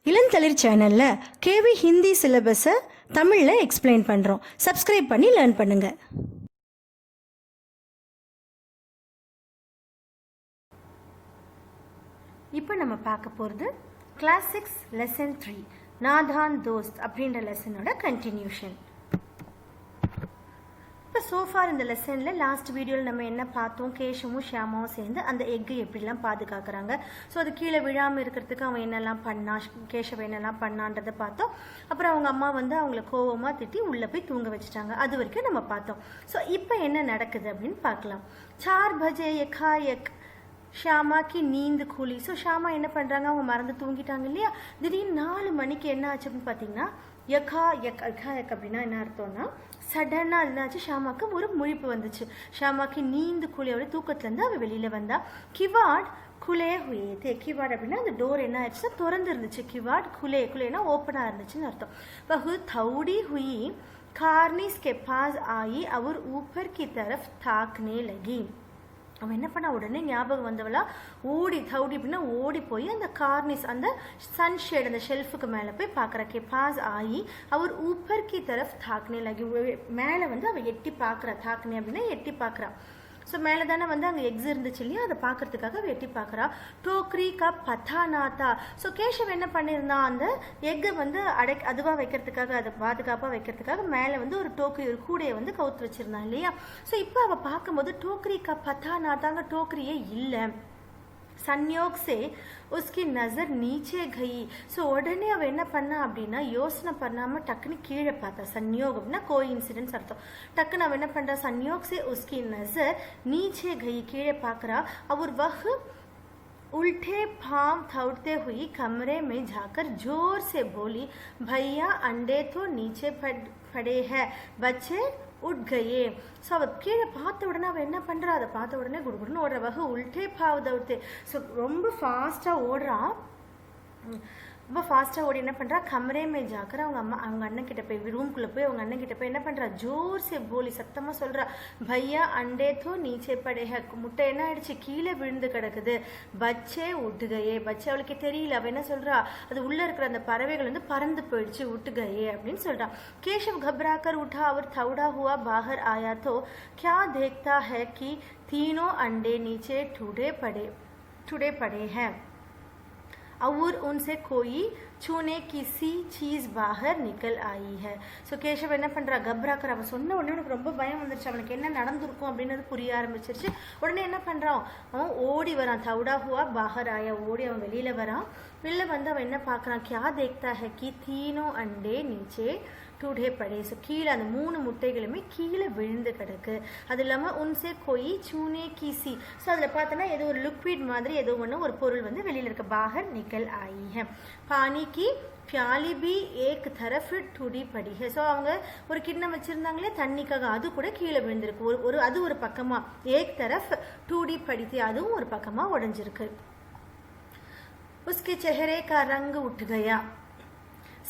இளந்தளிர் சேனலில் கேவி ஹிந்தி சிலபஸை தமிழில் எக்ஸ்பிளைன் பண்ணுறோம். சப்ஸ்கிரைப் பண்ணி லேர்ன் பண்ணுங்கள். இப்போ நம்ம பார்க்க போகிறது கிளாஸ் 6 லெசன் 3 நாதான் தோஸ்த் அப்படின்ற லெசனோட கண்டினியூஷன். இப்போ சோஃபார் இந்த லெசனில் லாஸ்ட் வீடியோவில் நம்ம என்ன பார்த்தோம், கேஷவும் ஷியாமாவும் சேர்ந்து அந்த எக்கு எப்படிலாம் பாதுகாக்கிறாங்க. ஸோ அது கீழே விழாமல் இருக்கிறதுக்கு அவன் என்னெல்லாம் பண்ணான், கேஷவ என்னெல்லாம் பண்ணான்றதை பார்த்தோம். அப்புறம் அவங்க அம்மா அவங்கள கோவமாக திட்டி உள்ளே போய் தூங்க வச்சுட்டாங்க. அது வரைக்கும் நம்ம பார்த்தோம். ஸோ இப்போ என்ன நடக்குது அப்படின்னு பார்க்கலாம். 4 பஜே எக்காயக் ஷியாமாக்கு நீந்து கூலி. ஸோ ஷியாமா என்ன பண்ணுறாங்க, அவங்க மறந்து தூங்கிட்டாங்க இல்லையா. திடீர்னு 4 மணிக்கு என்ன ஆச்சு அப்படின்னு பார்த்தீங்கன்னா யக்கா எக் அக்கா எக் அப்படின்னா என்ன அர்த்தம்னா சடனாக என்னாச்சு, ஷியாமாக்கு ஒரு முழிப்பு வந்துச்சு. ஷியாமாக்கு நீந்து கூலியோட தூக்கத்துலேருந்து அவள் வெளியில் வந்தா. கிவாட் குலே ஹுயே. கிவாட் அப்படின்னா அந்த டோர் என்ன ஆயிடுச்சுன்னா திறந்து இருந்துச்சு. கிவாட் குலேனா ஓப்பனாக இருந்துச்சுன்னு அர்த்தம். பஹு தௌடி ஹுயி கார்னிஸ் கே பாஸ் ஆயி அவர் ஊப்பர் கி தரஃப் தாக்னே லகி. அவன் என்ன பண்ணா, உடனே ஞாபகம் வந்தவளா ஓடி தௌடி அப்படின்னா ஓடி போய் அந்த கார்னிஸ் அந்த சன்ஷேட் அந்த ஷெல்ஃபுக்கு மேலே போய் பார்க்குறா. கே பாஸ் ஆகி அவர் ஊப்பர் கி தரஃப் தாக்னே லகி. மேலே அவள் எட்டி பார்க்குறா. தாக்னே அப்படின்னா எட்டி பார்க்குறா. ஸோ மேலே தானே அங்கே எக்ஸ் இருந்துச்சு இல்லையா, அதை பார்க்கறதுக்காக அவள் எட்டி பார்க்குறா. டோக்ரி கா பத்தானாத்தா. ஸோ கேஷவ் என்ன பண்ணியிருந்தான், அந்த எக்கை அதுவாக வைக்கிறதுக்காக, அதை பாதுகாப்பாக வைக்கிறதுக்காக மேலே ஒரு டோக்ரி ஒரு கூடையை கவுத்து வச்சிருந்தான் இல்லையா. ஸோ இப்போ அவள் பார்க்கும்போது டோக்ரி கா பத்தானாத்தாங்க டோக்ரியே இல்லை. संयोग से उसकी नज़र नीचे गई. ஸோ உடனே அவள் என்ன பண்ணா அப்படின்னா யோசனை பண்ணாமல் டக்குன்னு கீழே பார்த்தா. சன்யோக் அப்படின்னா கோ இன்சிடென்ட்ஸ் அர்த்தம். டக்குன்னு அவள் என்ன பண்ணுறா, சன்யோக் से उसकी नज़र नीचे गई கீழே பார்க்குறா. और वह उल्टे पांव दौड़ते हुई कमरे में जाकर जोर से बोली, भैया अंडे तो नीचे पड़े हैं, बच्चे उठ गए. ஸோ அவள் கீழே பார்த்த உடனே அவள் என்ன பண்ணுறா, அதை பார்த்த உடனே குடுகுடுன்னு ஓடுற. வகை உல்டே பாவ் தவிர்த்து. ஸோ ரொம்ப ஃபாஸ்ட்டாக ஓடுறா. ரொம்ப ஃபாஸ்ட்டாக ஓடி என்ன பண்ணுறா, கமரேமே ஜாக்கிற அவங்க அண்ணன் கிட்ட போய் ரூம்குள்ளே போய் அவங்க அண்ணன் கிட்ட போய் என்ன பண்ணுறா, ஜோர் சே போலி சத்தமாக சொல்கிறா, பையா அண்டே தோ நீச்சே படேக. முட்டை என்ன ஆயிடுச்சு, கீழே விழுந்து கிடக்குது. பச்சே உட்டுகையே. பச்சை அவளுக்கு தெரியல. அவள் என்ன சொல்கிறா, அது உள்ளே இருக்கிற அந்த பறவைகள் பறந்து போயிடுச்சு, உட்டுகையே அப்படின்னு சொல்கிறா. கேஷவ் घबराकर उठा और दौड़ा हुआ बाहर आया तो क्या देखता है कि तीनों अंडे नीचे टूटे पड़े हैं और उनसे कोई छूने किसी चीज़ बाहर निकल आई है. ஸோ கேஷவ் என்ன பண்ணுறா, கப்ராக்கர். அவன் சொன்ன உடனே உனக்கு ரொம்ப பயம் வந்துருச்சு. அவனுக்கு என்ன நடந்திருக்கும் அப்படின்றது புரிய ஆரம்பிச்சிருச்சு. உடனே என்ன பண்ணுறான், அவன் ஓடி வரான். தவுடா ஹுவா பாஹர் ஆயா. ஓடி அவன் வெளியில் வரான். வெளில அவன் என்ன பார்க்குறான், கியா தேக்தா ஹே கி தீனோ அண்டே நீச்சே டூடே படே. ஸோ கீழே அந்த 3 முட்டைகளுமே கீழே விழுந்து கிடக்கு. அது இல்லாமல் உன்சே கொய் சூனே கீசி. ஸோ அதில் பார்த்தோன்னா ஏதோ ஒரு லிக்விட் மாதிரி ஏதோ ஒன்று ஒரு பொருள் வெளியில் இருக்க. பாகர் நிக்கல் ஆயி ஹே. பானி கி प्याली भी एक तरफ टूटी पड़ी है. ஸோ அவங்க ஒரு கிண்ணம் வச்சிருந்தாங்களே தண்ணிக்காக, அது கூட கீழே விழுந்திருக்கு. அது ஒரு பக்கமா ஏக் தரஃப் டூடி படித்து, அதுவும் ஒரு பக்கமா உடைஞ்சிருக்கு. उसके चेहरे का रंग उठ गया.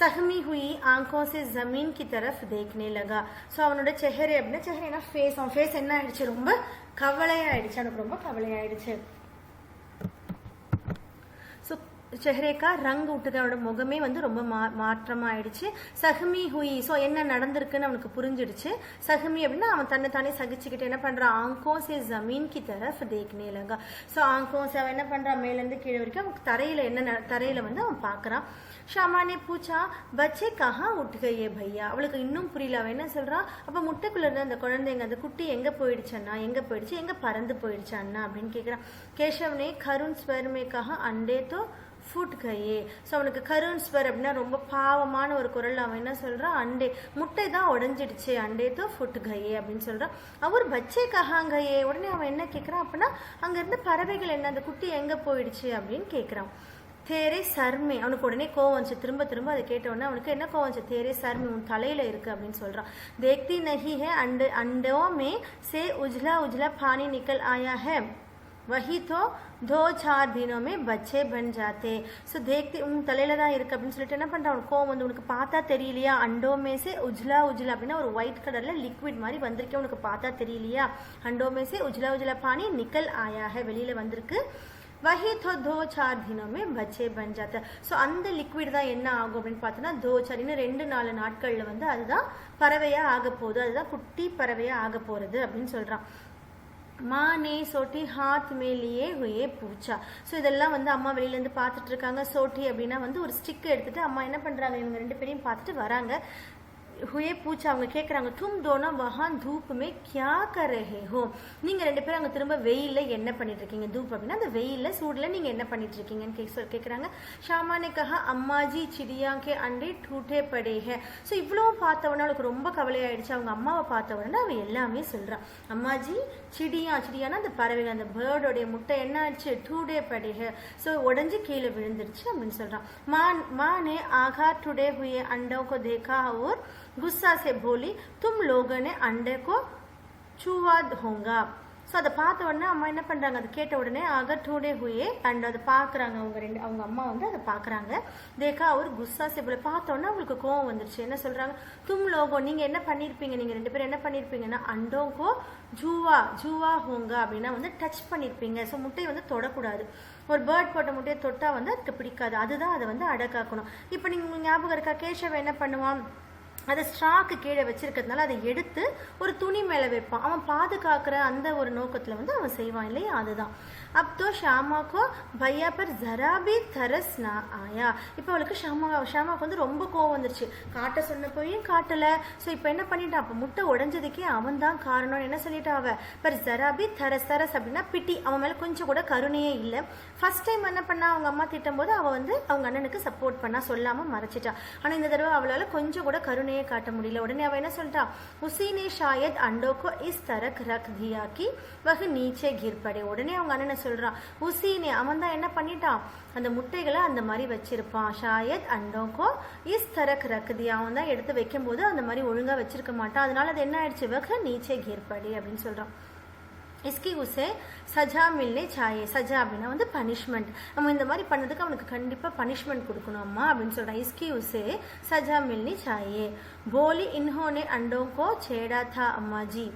सहमी हुई आंखों से जमीन की तरफ देखने लगा. ஸோ அவனோட செஹரே அப்படின்னா செஹரேனா ஃபேஸ். அவன் ஃபேஸ் என்ன ஆயிடுச்சு, ரொம்ப கவலையாயிடுச்சு. அவனுக்கு ரொம்ப கவலையாயிடுச்சு. ஸோ செஹரேக்கா ரங்கு விட்டுக்க, அவனோட முகமே ரொம்ப மாற்றமாயிடுச்சு. சஹமி ஹுயி. ஸோ என்ன நடந்திருக்குன்னு அவனுக்கு புரிஞ்சிடுச்சு. சஹமி அப்படின்னா அவன் தன்னை சகிச்சுக்கிட்டு என்ன பண்ணுறான், ஆங்கோம் சே ஜமீன் கி தரஃப் தேக்னே லகா. ஸோ ஆங்கோம் சே அவன் என்ன பண்ணுறான், மேலேருந்து கீழே வரைக்கும் அவனுக்கு தரையில் அவன் பார்க்குறான். ஷாமானே பூச்சா பச்சே கஹா உட் கயே பையா. அவளுக்கு இன்னும் புரியல. அவன் என்ன சொல்கிறான், அப்போ முட்டைக்குள்ளே இருந்த அந்த குழந்தைங்க அந்த குட்டி எங்கே போயிடுச்சண்ணா, எங்கே போயிடுச்சு, எங்கே பறந்து போயிடுச்சு அண்ணா அப்படின்னு கேட்குறான். கேஷவ்னே கருண் ஸ்வர்மே கஹா அண்டே தோ ஃபுட் கையே. ஸோ அவனுக்கு கருண் ஸ்வர் அப்படின்னா ரொம்ப பாவமான ஒரு குரல். அவன் என்ன சொல்கிறான், அண்டே முட்டை தான் உடஞ்சிடுச்சு, அண்டே தோ ஃபுட் கையே அப்படின்னு சொல்கிறான். அவர் பச்சே கஹாங்கையே. உடனே அவன் என்ன கேட்குறான் அப்படின்னா, அங்கேருந்து பறவைகள் என்ன, அந்த குட்டி எங்கே போயிடுச்சு அப்படின்னு கேட்குறான். தேரே சர்மே. அவனுக்கு உடனே கோவம் வந்துச்சு. திரும்ப அதை கேட்ட உடனே அவனுக்கு என்ன கோவம் வந்துச்சு, தேரே சர்மே உன் தலையில் இருக்குது அப்படின்னு சொல்கிறான். தேக்தி நஹி ஹே अंडों में से उजला उजला पानी निकल आया है, वही तो 2-4 दिनों में बच्चे बन जाते. ஸோ தேக்தி உன் தலையில் தான் இருக்குது அப்படின்னு சொல்லிட்டு என்ன பண்ணுறான், அவனுக்கு கோவம் உனக்கு பார்த்தா தெரியலையா, அண்டோமேசே உஜ்லா உஜ்லா அப்படின்னா ஒரு ஒயிட் கலரில் லிக்விட் மாதிரி வந்திருக்கேன், உனக்கு பார்த்தா தெரியலையா. அண்டோமேசே உஜ்லா உஜ்லா பானி நிக்கல் ஆயா ஹே, வெளியில் வந்திருக்கு. वही तो 2-4 दिनों में बच्चे बन जाता है. ஸோ அந்த லிக்விட் தான் என்ன ஆகும் அப்படின்னு பார்த்தோன்னா 2-4 இன்னும் 2-4 நாட்களில் வந்து அதுதான் பறவையாக ஆக போகுது, அதுதான் குட்டி பறவையாக ஆக போகிறது அப்படின்னு சொல்கிறான். माँ ने सोटी हाथ में लिए हुए पूछा. ஸோ இதெல்லாம் வந்து அம்மா வெளியிலேருந்து பார்த்துட்டு இருக்காங்க. சோட்டி அப்படின்னா வந்து ஒரு ஸ்டிக் எடுத்துட்டு அம்மா என்ன பண்ணுறாங்க, இவங்க 2 பேரையும் பார்த்துட்டு வராங்க. हुए पूछा அவங்க கேட்குறாங்க, तुम दोनों वहाँ धूप में क्या कर रहे हो. நீங்கள் 2 பேரும் அங்கே திரும்ப வெயிலில் என்ன பண்ணிட்டு இருக்கீங்க. धूप அப்படின்னா அந்த வெயிலில் சூடில் நீங்கள் என்ன பண்ணிட்டு இருக்கீங்கன்னு கேட்குறாங்க. ஷாமா ने कहा अम्मा जी चिड़िया के अंडे टूटे पड़े हैं. ஸோ இவ்வளோ பார்த்தவொடனே அவளுக்கு ரொம்ப கவலையாயிடுச்சு. அவங்க அம்மாவை பார்த்த உடனே அவள் எல்லாமே சொல்கிறான். அம்மாஜி சிடியானா அந்த பறவைகள் அந்த பேர்டோடைய முட்டை என்ன ஆச்சு, டூடே படே ஹே, ஸோ உடஞ்சி கீழே விழுந்துருச்சு அப்படின்னு சொல்கிறான். माँ ने आघा टूटे हुए अंडों को देखा और गुस्सा से बोली तुम लोगों ने अंडे को छुआ होगा. ஸோ அதை பார்த்த உடனே அம்மா என்ன பண்ணுறாங்க, அதை கேட்ட உடனே ஆக டூடே ஹுயே அண்ட் அதை பார்க்குறாங்க. அவங்க அம்மா வந்து அதை பார்க்குறாங்க. தேக்கா அவர் குஸ்ஸா சேபில் பார்த்த உடனே அவங்களுக்கு கோவம் வந்துருச்சு. என்ன சொல்கிறாங்க, தும் லோகோ நீங்கள் என்ன பண்ணியிருப்பீங்க, நீங்கள் 2 பேரும் என்ன பண்ணியிருப்பீங்கன்னா அண்டோங்கோ ஜூவா ஹோங்க அப்படின்னா வந்து டச் பண்ணியிருப்பீங்க. ஸோ முட்டையை வந்து தொடக்கூடாது. ஒரு பேர்ட் போட்ட முட்டையை தொட்டால் வந்து அதுக்கு பிடிக்காது, அதுதான் அதை வந்து அடக்காக்கணும். இப்போ நீங்கள் ஞாபகம் இருக்கா, கேஷவ என்ன பண்ணுவான், அதை ஸ்ட்ராக்கு கீழே வச்சிருக்கிறதுனால அதை எடுத்து ஒரு துணி மேலே வைப்பான். அவன் பாதுகாக்கிற அந்த ஒரு நோக்கத்தில் வந்து அவன் செய்வான் இல்லையா, அதுதான். अब तो ஷாமா को भैया पर जरा भी तरस ना आया. இப்போ அவளுக்கு ஷாமாவுக்கு வந்து ரொம்ப கோவம் வந்துருச்சு. காட்ட சொன்னப்போயும் காட்டலை. ஸோ இப்போ என்ன பண்ணிட்டான், அப்போ முட்டை உடஞ்சதுக்கே அவன் தான் காரணம்னு என்ன சொல்லிட்டா அவ. பர் ஜரா பி தரஸ் அப்படின்னா பிட்டி, அவன் மேலே கொஞ்சம் கூட கருணையே இல்லை. ஃபர்ஸ்ட் டைம் என்ன பண்ணா, அவங்க அம்மா திட்டும் போது அவள் வந்து அவங்க அண்ணனுக்கு சப்போர்ட் பண்ணா, சொல்லாமல் மறைச்சிட்டா. ஆனால் இந்த தடவை அவளால் கொஞ்சம் கூட கருணையை காட்ட முடியல. உடனே அவள் என்ன சொல்லிட்டா, உசீனே ஷாயத் அண்டோக்கோ இஸ் தரக் ரக் தியா கி வஹ் நீச்சே கிர் படே. உடனே அவங்க அண்ணனை சொல்றான், உசீனே அவன் தான் என்ன பண்ணிட்டான், அந்த முட்டைகளை அந்த மாதிரி வச்சிருப்பான். ஷாயத் அண்டோக்கோ இஸ் தரக் ரக் தியா, அவன் தான் எடுத்து வைக்கும் போது அந்த மாதிரி ஒழுங்கா வச்சிருக்க மாட்டான், அதனால அது என்ன ஆயிடுச்சு, வஹ் நீச்சே கிர் படே அப்படின்னு சொல்றான். इसकी उसे सजा मिलने चाहिए. सजा அப்படின்னா வந்து பனிஷ்மெண்ட். நம்ம இந்த மாதிரி பண்ணதுக்கு அவனுக்கு கண்டிப்பாக பனிஷ்மெண்ட் கொடுக்கணும் அம்மா அப்படின்னு சொல்கிறான். इसकी उसे सजा मिलनी चाहिए. बोली इन्होंने अंडों को छेड़ा था अम्मा जी.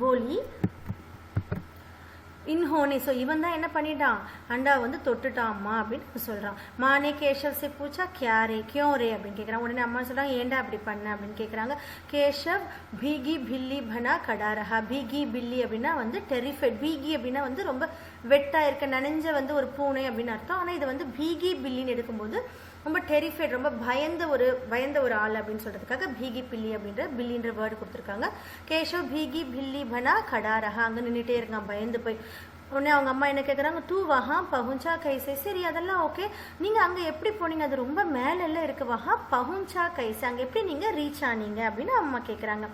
बोली इन्होंने, ஸோ இவன் தான் என்ன பண்ணிட்டான், அண்டா வந்து தொட்டுட்டான் அம்மா அப்படின்னு சொல்கிறான். மானே கேஷவ் சே பூச்சா கியா ரே கியோ ரே அப்படின்னு கேட்குறான். உடனே அம்மா சொல்கிறாங்க, ஏண்டா அப்படி பண்ண அப்படின்னு கேட்குறாங்க. கேஷவ் பீகி பில்லி பனா கடா ரஹா. பீகி பில்லி அப்படின்னா வந்து டெரிஃபைட். பீகி அப்படின்னா வந்து ரொம்ப வெட்டாக இருக்க நனைஞ்ச வந்து ஒரு பூனை அப்படின்னு அர்த்தம். ஆனால் இது வந்து பீகி பில்லின்னு எடுக்கும்போது ரொம்ப டெரிஃபைட், ரொம்ப பயந்த ஒரு ஆள் அப்படின்னு சொல்கிறதுக்காக பீகி பில்லி அப்படின்ற பில்லின்ற வேர்டு கொடுத்துருக்காங்க. கேஷவ் பீகி பில்லி பனா கடா ரஹா, அங்கே நின்றுட்டே இருக்கான் பயந்து போய். உடனே அவங்க அம்மா என்ன கேட்குறாங்க, தூ வஹா பஹுஞ்சா கைசே. சரி அதெல்லாம் ஓகே, நீங்கள் அங்கே எப்படி போனீங்க, அது ரொம்ப மேலெல்லாம் இருக்குது. வஹா பஹுஞ்சா கைசே, அங்கே எப்படி நீங்கள் ரீச் ஆனீங்க அப்படின்னு அம்மா கேட்குறாங்க.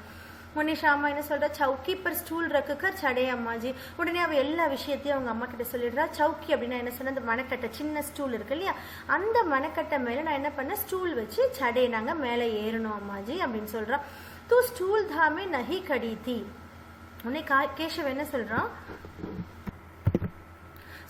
உடனே ஷாமா என்ன சொல்கிறா, சவுக்கி பர் ஸ்டூல் ரக்குக்கர் சடே அம்மாஜி. உடனே அவள் எல்லா விஷயத்தையும் அவங்க அம்மா கிட்ட சொல்லிடுறா. சவுக்கி அப்படின்னா என்ன சொன்ன, அந்த மணக்கட்டை சின்ன ஸ்டூல் இருக்கு இல்லையா, அந்த மணக்கட்டை மேலே நான் என்ன பண்ணேன், ஸ்டூல் வச்சு சடே நாங்கள் மேலே ஏறணும் அம்மாஜி அப்படின்னு சொல்கிறா. தூ ஸ்டூல் தாமே நஹி கடி தீ. உடனே கேஷவ் என்ன சொல்கிறான்,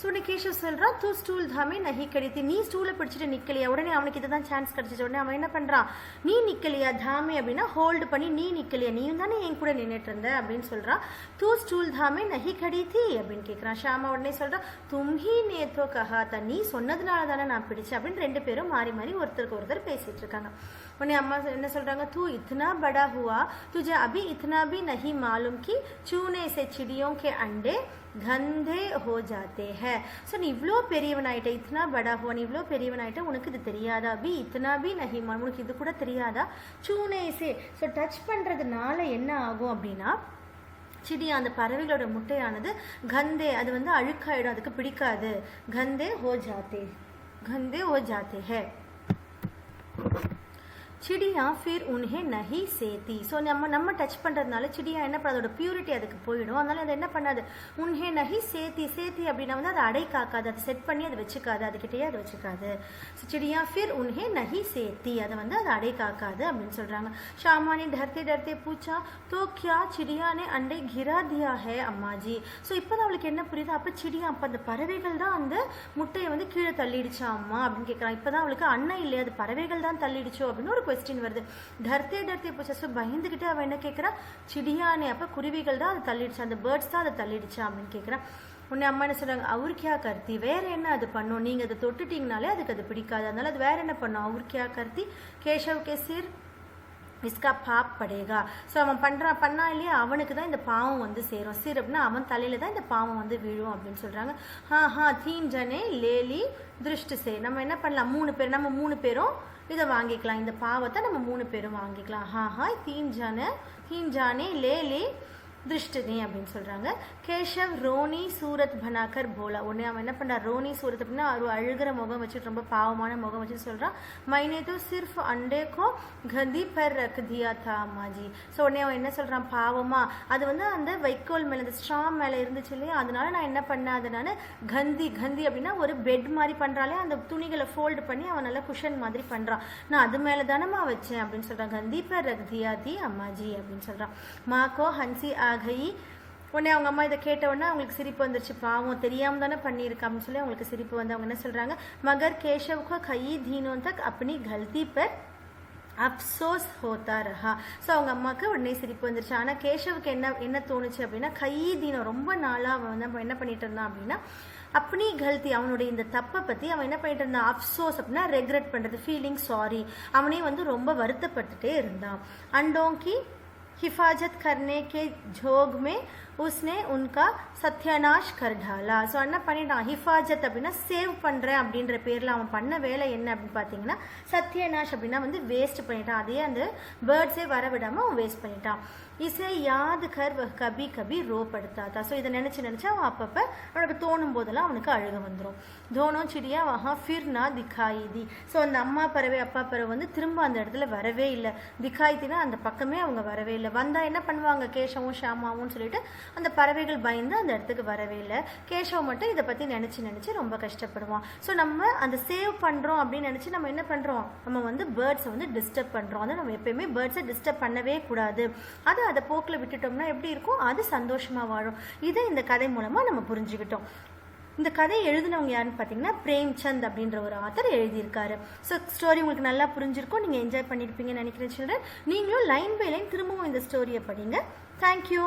ஸோ உடனே கேஷவ் சொல்கிறான், தூ ஸ்டூல் தாமே நஹி கடித்தி, நீ ஸ்டூலை பிடிச்சிட்டு நிற்கலையா. உடனே அவனுக்கு இதுதான் சான்ஸ் கிடச்சிச்சு. உடனே அவன் என்ன பண்ணுறான், நீ நிற்கலையா, தாமே அப்படின்னா ஹோல்டு பண்ணி நீ நிற்கலையா, நீயும் தானே என் கூட நின்றுட்டு இருந்த அப்படின்னு சொல்கிறான். தூ ஸ்டூல் தாமே நஹி கடித்தி அப்படின்னு கேட்குறான். ஷாமா உடனே சொல்கிறான், தும்ஹி நேத்தோ கஹாத்தா, நீ சொன்னதுனால தானே நான் பிடிச்சேன் அப்படின்னு 2 பேரும் மாறி மாறி ஒருத்தருக்கு ஒருத்தர் பேசிகிட்டு இருக்காங்க. உடனே அம்மா என்ன சொல்கிறாங்க, தூ இத்தனா படா हुआ तुझे अभी इतना भी नहीं मालूम कि चूने से चिड़ियों के अंडे கந்தே ஹோ ஜாத்தே ஹே. ஸோ நீ இவ்வளோ பெரியவனாயிட்ட, இத்தனா படா ஹோ, நீ இவ்வளோ பெரியவனாயிட்ட, உனக்கு இது தெரியாதா, பி இத்தனா பி நஹிமா, உனக்கு இது கூட தெரியாதா, சூனேசே. ஸோ டச் பண்ணுறதுனால என்ன ஆகும் அப்படின்னா, சிடியா அந்த பறவைகளோட முட்டையானது கந்தே, அது வந்து அழுக்காயிடும், அதுக்கு பிடிக்காது. கந்தே ஹோ ஜாத்தே ஹே. चिड़िया फिर उन्हें नहीं सेती. ஸோ நம்ம டச் பண்ணுறதுனால சிடியா என்ன பண்ண, அதோட பியூரிட்டி அதுக்கு போயிடும். அதனால அது என்ன பண்ணாது, உன்ஹே நஹி சேத்தி அப்படின்னா வந்து அதை அடை காக்காது, அதை செட் பண்ணி அதை வச்சுக்காது, அதுக்கிட்டேயே அதை வச்சுக்காது. ஸோ சிடியா ஃபிர் உன்ஹே நஹி சேத்தி, அதை வந்து அதை அடை காக்காது அப்படின்னு சொல்கிறாங்க. ஷாமானி டர்த்தே டர்த்தே பூச்சா தோ கியா சிடியா நே அண்டே கிரா தியா ஹே அம்மாஜி. ஸோ இப்போ தான் அவளுக்கு என்ன புரியுது, அப்போ சிடியா, அப்போ அந்த பறவைகள் தான் அந்த முட்டையை வந்து கீழே தள்ளிடுச்சா அம்மா அப்படின்னு கேட்குறான். இப்போ தான் அவளுக்கு அண்ணன் இல்லையா, அது பறவைகள் தான் தள்ளிடுச்சோ அப்படின்னு ஒரு கொஸ்டின் வருது. டர்த்தே பூச்சா பயந்துகிட்டு அவன் என்ன கேட்குறா, சிடியானே, அப்போ குருவிகள் தான் அது தள்ளிடுச்சா, அந்த பேர்ட்ஸ் தான் அதை தள்ளிடுச்சா அப்படின்னு கேட்குறான். உடனே அம்மா என்ன சொல்கிறாங்க, அவர் கியா கர்த்தி, வேறு என்ன அது பண்ணும், நீங்கள் அதை தொட்டுட்டிங்கனாலே அதுக்கு அது பிடிக்காது, அதனால அது வேறு என்ன பண்ணும், அவர் கியா கர்த்தி கேஷவ் கே சிர் இஸ்கா பாப் படேகா. ஸோ அவன் பண்ணா இல்லையா, அவனுக்கு தான் இந்த பாவம் வந்து சேரும். சிர் அப்படின்னா அவன் தலையில் தான் இந்த பாவம் வந்து விழும் அப்படின்னு சொல்கிறாங்க. தீன் ஜனே லேலி திருஷ்டி சே, நம்ம என்ன பண்ணலாம், 3 பேர், நம்ம 3 பேரும் இதை வாங்கிக்கலாம், இந்த பாவத்தை நம்ம 3 பேரும் வாங்கிக்கலாம். தீன் ஜானே லேலி திருஷ்டினி அப்படின்னு சொல்கிறாங்க. கேஷவ் ரோனி சூரத் பனாக்கர் போலா. உடனே அவன் என்ன பண்ணுறான், ரோனி சூரத் அப்படின்னா ஒரு அழுகிற முகம் வச்சுட்டு, ரொம்ப பாவமான முகம் வச்சு சொல்கிறான், மைனே தோ சிர்ஃப் அண்டேக்கோ கதி பர் ரக் தியா தா அம்மாஜி. ஸோ உடனே அவன் என்ன சொல்கிறான், பாவமா அது வந்து அந்த வைக்கோல் மேலே, அந்த ஸ்ட்ரா மேலே இருந்துச்சு இல்லையா, அதனால நான் என்ன பண்ணேன், அதனால கந்தி அப்படின்னா ஒரு பெட் மாதிரி பண்ணுறாலே, அந்த துணிகளை ஃபோல்டு பண்ணி அவன் நல்லா குஷன் மாதிரி பண்ணுறான், நான் அது மேலே தானம்மா வச்சேன் அப்படின்னு சொல்கிறான். கந்தி பர் ரக் தியா தி அம்மாஜி அப்படின்னு சொல்கிறான். மாக்கோ ஹன்சி ஆகி. உடனே அவங்க அம்மா இதை கேட்ட உடனே அவங்களுக்கு சிரிப்பு வந்துருச்சு, பாவம் தெரியாமல் தானே பண்ணியிருக்கா அப்படின்னு சொல்லி அவங்களுக்கு சிரிப்பு வந்து அவங்க என்ன சொல்கிறாங்க, மகர் கேஷவ்கோ கை தீனோம் தக் அப்பனி கல்தி பர் அப்சோஸ் ஹோத்தா ரஹா. ஸோ அவங்க அம்மாவுக்கு உடனே சிரிப்பு வந்துருச்சு. ஆனால் கேஷவுக்கு என்ன தோணுச்சு அப்படின்னா, கை தீனம் ரொம்ப நாளாக அவன் வந்து என்ன பண்ணிட்டு இருந்தான் அப்படின்னா, அப்பனி கல்தி அவனுடைய இந்த தப்பை பற்றி அவன் என்ன பண்ணிட்டு இருந்தான், அப்சோஸ் அப்படின்னா ரெக்ரெட் பண்ணுறது, ஃபீலிங் சாரி, அவனே வந்து ரொம்ப வருத்தப்பட்டுட்டே இருந்தான். அண்டோங்கி हिफाजत करने के झोंक में उसने उनका சத்யநாஷ் கர்டாலா. ஸோ என்ன பண்ணிட்டான், ஹிஃபாஜத் அப்படின்னா சேவ் பண்ணுறேன் அப்படின்ற பேரில் அவன் பண்ண வேலை என்ன அப்படின்னு பார்த்தீங்கன்னா, சத்யநாஷ் அப்படின்னா வந்து வேஸ்ட் பண்ணிட்டான், அதே அந்த பேர்ட்ஸே வர விடாமல் அவன் வேஸ்ட் பண்ணிட்டான். இசை யாது கர் கபி கபி ரோ படுத்தாத்தா. ஸோ இதை நினச்சி அவன் அப்பப்போ அவனுக்கு தோணும் போதெல்லாம் அவனுக்கு அழுக வந்துடும். தோனோ சிடியா வஹா ஃபிர் நா திக்காயி தி. ஸோ அந்த அம்மா பறவை அப்பா பறவை வந்து திரும்ப அந்த இடத்துல வரவே இல்லை. திக்காய்த்தினா அந்த பக்கமே அவங்க வரவே இல்லை. வந்தால் என்ன பண்ணுவாங்க, கேஷவும் ஷாமாவும் சொல்லிட்டு அந்த பறவைகள் பயந்து அந்த இடத்துக்கு வரவே இல்லை. கேஷவ் மட்டும் இதை பற்றி நினச்சி ரொம்ப கஷ்டப்படுவான். ஸோ நம்ம அந்த சேவ் பண்ணுறோம் அப்படின்னு நினச்சி நம்ம என்ன பண்ணுறோம், நம்ம வந்து பேர்ட்ஸை வந்து டிஸ்டர்ப் பண்ணுறோம். அதை நம்ம எப்பயுமே பேர்ட்ஸை டிஸ்டர்ப் பண்ணவே கூடாது. அதை போக்கில் விட்டுட்டோம்னா எப்படி இருக்கும், அது சந்தோஷமாக வாழும். இதை இந்த கதை மூலமாக நம்ம புரிஞ்சுக்கிட்டோம். இந்த கதையை எழுதினவங்க யாருன்னு பார்த்தீங்கன்னா, பிரேம்சந்த் அப்படின்ற ஒரு ஆத்தர் எழுதியிருக்காரு. ஸோ ஸ்டோரி உங்களுக்கு நல்லா புரிஞ்சிருக்கும், நீங்கள் என்ஜாய் பண்ணியிருப்பீங்கன்னு நினைக்கிறேன் சில்ட்ரன். நீங்களும் லைன் பை லைன் திரும்பவும் இந்த ஸ்டோரியை படிங்க. தேங்க்யூ.